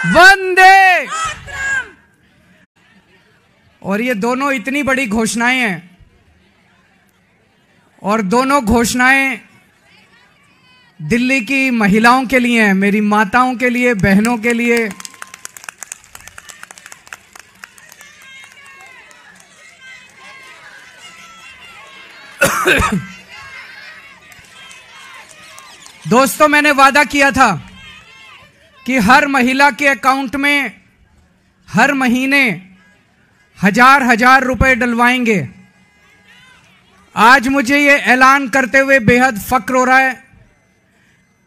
वंदे। और ये दोनों इतनी बड़ी घोषणाएं हैं और दोनों घोषणाएं दिल्ली की महिलाओं के लिए हैं, मेरी माताओं के लिए, बहनों के लिए। दोस्तों, मैंने वादा किया था कि हर महिला के अकाउंट में हर महीने 1000 रुपए डलवाएंगे। आज मुझे ये ऐलान करते हुए बेहद फक्र हो रहा है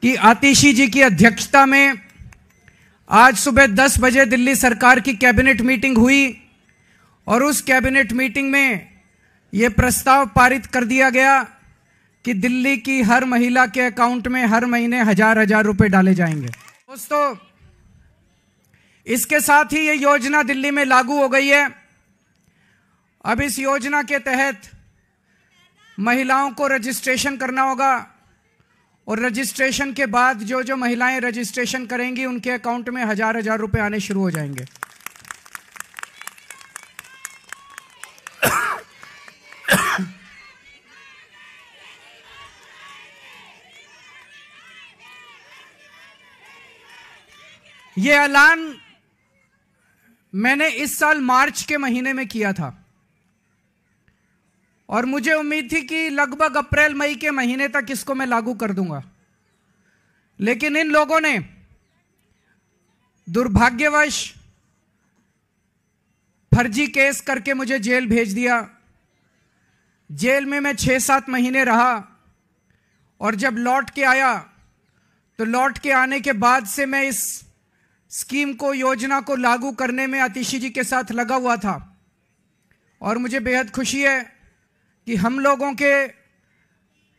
कि आतिशी जी की अध्यक्षता में आज सुबह 10 बजे दिल्ली सरकार की कैबिनेट मीटिंग हुई और उस कैबिनेट मीटिंग में ये प्रस्ताव पारित कर दिया गया कि दिल्ली की हर महिला के अकाउंट में हर महीने 1000 रुपए डाले जाएंगे। दोस्तों, इसके साथ ही ये योजना दिल्ली में लागू हो गई है। अब इस योजना के तहत महिलाओं को रजिस्ट्रेशन करना होगा और रजिस्ट्रेशन के बाद जो जो महिलाएं रजिस्ट्रेशन करेंगी उनके अकाउंट में 1000 रुपए आने शुरू हो जाएंगे। ये ऐलान मैंने इस साल मार्च के महीने में किया था और मुझे उम्मीद थी कि लगभग अप्रैल मई के महीने तक इसको मैं लागू कर दूंगा, लेकिन इन लोगों ने दुर्भाग्यवश फर्जी केस करके मुझे जेल भेज दिया। जेल में मैं 6-7 महीने रहा और जब लौट के आया तो लौट के आने के बाद से मैं इस स्कीम को, योजना को लागू करने में आतिशी जी के साथ लगा हुआ था और मुझे बेहद खुशी है कि हम लोगों के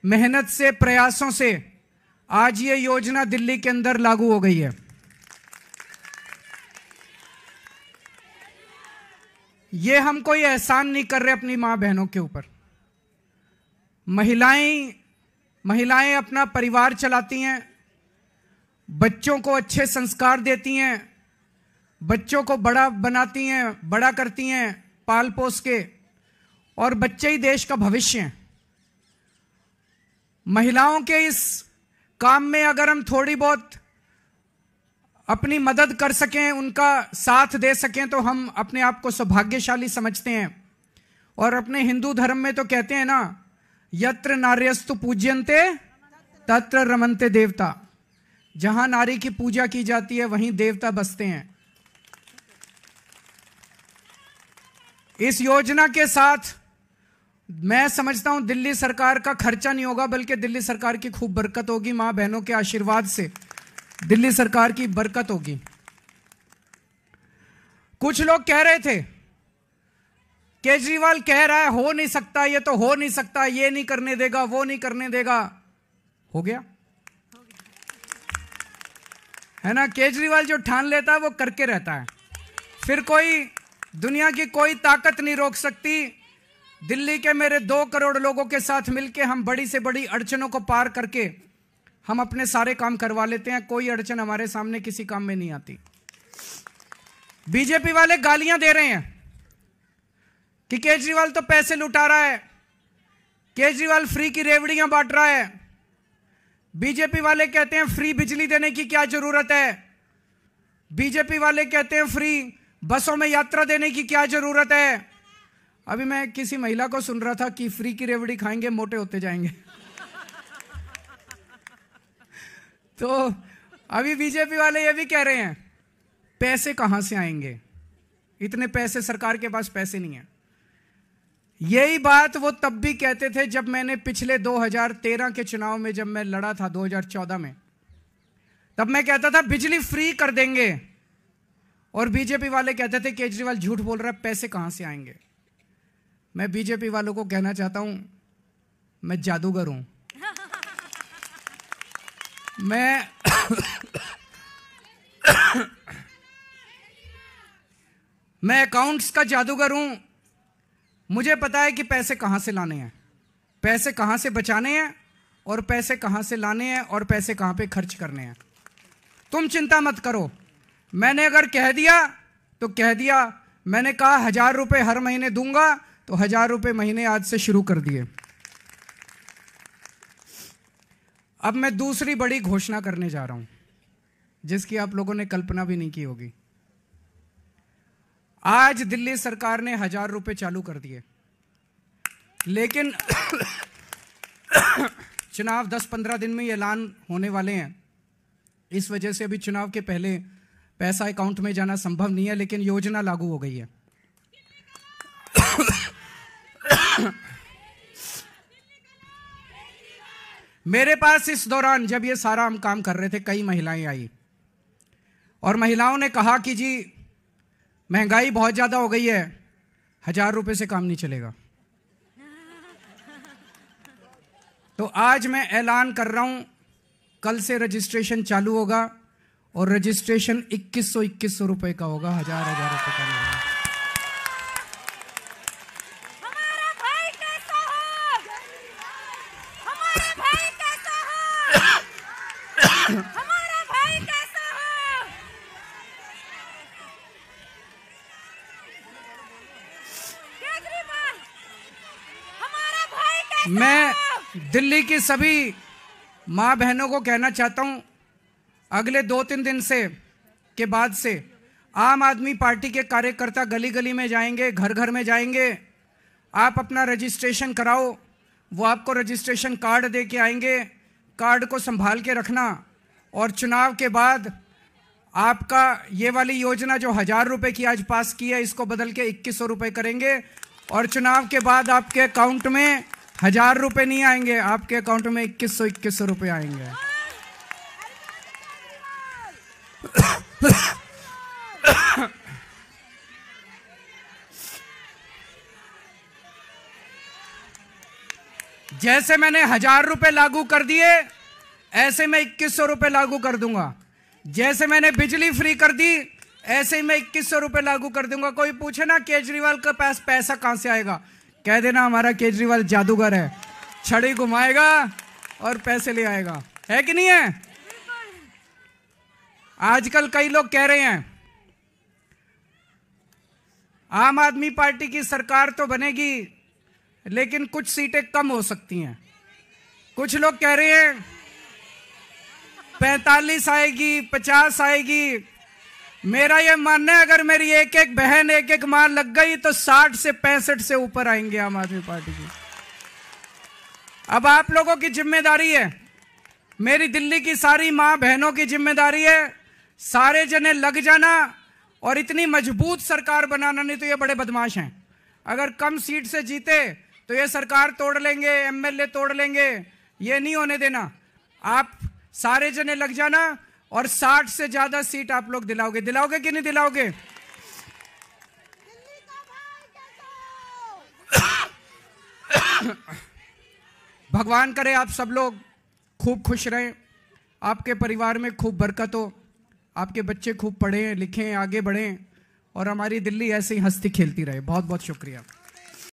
मेहनत से, प्रयासों से आज ये योजना दिल्ली के अंदर लागू हो गई है। ये हम कोई एहसान नहीं कर रहे अपनी मां बहनों के ऊपर। महिलाएं अपना परिवार चलाती हैं, बच्चों को अच्छे संस्कार देती हैं, बच्चों को बड़ा बनाती हैं, बड़ा करती हैं पाल पोस के, और बच्चे ही देश का भविष्य हैं। महिलाओं के इस काम में अगर हम थोड़ी बहुत अपनी मदद कर सकें, उनका साथ दे सकें, तो हम अपने आप को सौभाग्यशाली समझते हैं। और अपने हिंदू धर्म में तो कहते हैं ना, यत्र नार्यस्तु पूज्यन्ते तत्र रमन्ते देवता। जहां नारी की पूजा की जाती है वहीं देवता बसते हैं। इस योजना के साथ मैं समझता हूं दिल्ली सरकार का खर्चा नहीं होगा, बल्कि दिल्ली सरकार की खूब बरकत होगी। मां बहनों के आशीर्वाद से दिल्ली सरकार की बरकत होगी। कुछ लोग कह रहे थे केजरीवाल कह रहा है हो नहीं सकता, ये तो हो नहीं सकता, ये नहीं करने देगा, वो नहीं करने देगा। हो गया है ना। केजरीवाल जो ठान लेता है वो करके रहता है, फिर कोई दुनिया की कोई ताकत नहीं रोक सकती। दिल्ली के मेरे 2 करोड़ लोगों के साथ मिलके हम बड़ी से बड़ी अड़चनों को पार करके हम अपने सारे काम करवा लेते हैं। कोई अड़चन हमारे सामने किसी काम में नहीं आती। बीजेपी वाले गालियां दे रहे हैं कि केजरीवाल तो पैसे लुटा रहा है, केजरीवाल फ्री की रेवड़ियां बांट रहा है। बीजेपी वाले कहते हैं फ्री बिजली देने की क्या जरूरत है, बीजेपी वाले कहते हैं फ्री बसों में यात्रा देने की क्या जरूरत है। अभी मैं किसी महिला को सुन रहा था कि फ्री की रेवड़ी खाएंगे मोटे होते जाएंगे। तो अभी बीजेपी वाले ये भी कह रहे हैं पैसे कहां से आएंगे, इतने पैसे, सरकार के पास पैसे नहीं है। यही बात वो तब भी कहते थे जब मैंने पिछले 2013 के चुनाव में जब मैं लड़ा था 2014 में, तब मैं कहता था बिजली फ्री कर देंगे और बीजेपी वाले कहते थे केजरीवाल झूठ बोल रहा है, पैसे कहां से आएंगे। मैं बीजेपी वालों को कहना चाहता हूं मैं जादूगर हूं। मैं अकाउंट्स का जादूगर हूं। मुझे पता है कि पैसे कहां से लाने हैं, पैसे कहां से बचाने हैं और पैसे कहां से लाने हैं और पैसे कहां पे खर्च करने हैं। तुम चिंता मत करो, मैंने अगर कह दिया तो कह दिया। मैंने कहा 1000 रुपए हर महीने दूंगा, तो 1000 रुपए महीने आज से शुरू कर दिए। अब मैं दूसरी बड़ी घोषणा करने जा रहा हूं, जिसकी आप लोगों ने कल्पना भी नहीं की होगी। आज दिल्ली सरकार ने 1000 रुपए चालू कर दिए, लेकिन चुनाव 10-15 दिन में ऐलान होने वाले हैं। इस वजह से अभी चुनाव के पहले पैसा अकाउंट में जाना संभव नहीं है, लेकिन योजना लागू हो गई है। मेरे पास इस दौरान जब ये सारा हम काम कर रहे थे, कई महिलाएं आई और महिलाओं ने कहा कि जी महंगाई बहुत ज्यादा हो गई है, 1000 रुपए से काम नहीं चलेगा। तो आज मैं ऐलान कर रहा हूं, कल से रजिस्ट्रेशन चालू होगा और रजिस्ट्रेशन 2100 रुपए का होगा, 1000 रुपए का नहीं होगा। हमारा भाई कैसा हो? हमारा भाई कैसा हो? हमारा भाई कैसा हो? केजरीवाल, हमारा भाई कैसा हो? मैं दिल्ली की सभी मां बहनों को कहना चाहता हूं, अगले 2-3 दिन से के बाद से आम आदमी पार्टी के कार्यकर्ता गली गली में जाएंगे, घर घर में जाएंगे। आप अपना रजिस्ट्रेशन कराओ, वो आपको रजिस्ट्रेशन कार्ड दे के आएंगे। कार्ड को संभाल के रखना और चुनाव के बाद आपका ये वाली योजना जो 1000 रुपए की आज पास की है, इसको बदल के 2100 रुपए करेंगे और चुनाव के बाद आपके अकाउंट में 1000 रुपए नहीं आएंगे, आपके अकाउंट में 2100 रुपए आएंगे। जैसे मैंने 1000 रुपए लागू कर दिए, ऐसे मैं 2100 रुपए लागू कर दूंगा। जैसे मैंने बिजली फ्री कर दी, ऐसे ही मैं 2100 रुपए लागू कर दूंगा। कोई पूछे ना केजरीवाल के पास पैसा कहां से आएगा, कह देना हमारा केजरीवाल जादूगर है, छड़ी घुमाएगा और पैसे ले आएगा। है कि नहीं है? आजकल कई लोग कह रहे हैं आम आदमी पार्टी की सरकार तो बनेगी, लेकिन कुछ सीटें कम हो सकती हैं। कुछ लोग कह रहे हैं 45 आएगी, 50 आएगी। मेरा यह मानना है, अगर मेरी एक एक बहन, एक एक मां लग गई तो 60 से 65 से ऊपर आएंगे आम आदमी पार्टी की। अब आप लोगों की जिम्मेदारी है, मेरी दिल्ली की सारी मां बहनों की जिम्मेदारी है, सारे जने लग जाना और इतनी मजबूत सरकार बनाना। नहीं तो ये बड़े बदमाश हैं, अगर कम सीट से जीते तो ये सरकार तोड़ लेंगे, एमएलए तोड़ लेंगे। ये नहीं होने देना। आप सारे जने लग जाना और 60 से ज्यादा सीट आप लोग दिलाओगे। दिलाओगे कि नहीं दिलाओगे? भगवान करे आप सब लोग खूब खुश रहें, आपके परिवार में खूब बरकत हो, आपके बच्चे खूब पढ़ें लिखें, आगे बढ़ें और हमारी दिल्ली ऐसे ही हंसती खेलती रहे। बहुत बहुत शुक्रिया।